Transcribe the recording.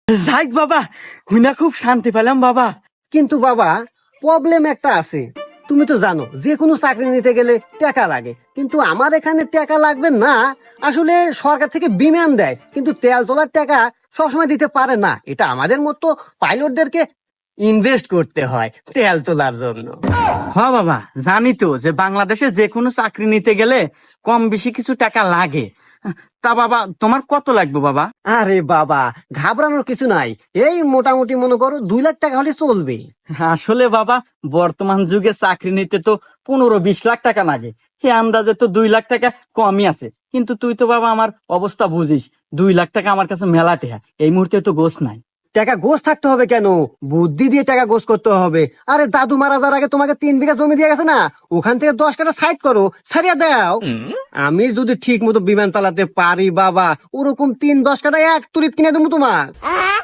যাই বাবা, হুইনা খুব শান্তি পেলাম বাবা। কিন্তু বাবা, প্রবলেম একটা আছে। তুমি তো জানো যে কোনো চাকরি নিতে গেলে টাকা লাগে, কিন্তু আমার এখানে টাকা লাগবে না। আসলে সরকার থেকে বিমান দেয়, কিন্তু তেল তোলার টাকা সবসময় দিতে পারে না। এটা আমাদের মতো পাইলটদেরকে ইনভেস্ট করতে হয় তেল তোলার জন্য। হ্যাঁ বাবা, জানি তো যে বাংলাদেশে যে কোনো চাকরি নিতে গেলে কম বেশি কিছু টাকা লাগে। তা বাবা, তোমার কত লাগবে বাবা? আরে বাবা, ঘাবড়ানোর কিছু নাই। এই মোটামুটি মনে করো 2 লাখ টাকা হলে চলবে। আসলে বাবা, বর্তমান যুগে চাকরি নিতে তো 15-20 লাখ টাকা লাগে। সে আন্দাজে তো 2 লাখ টাকা কমই আছে। কিন্তু তুই তো বাবা আমার অবস্থা বুঝিস, 2 লাখ টাকা আমার কাছে মেলা টেহা, এই মুহূর্তে তো গোছ নাই। টাকা গোছ থাকতে হবে কেন? বুদ্ধি দিয়ে টাকা গোছ করতে হবে। আরে দাদু মারা যাওয়ার আগে তোমাকে 3 বিঘা জমি দিয়ে গেছে না, ওখান থেকে 10 কাঠা সাইড করো, ছাড়িয়ে দাও। আমি যদি ঠিক মতো বিমান চালাতে পারি বাবা, ওরকম 3-10 কাঠা এক তুরিত কিনে দেবো তোমার।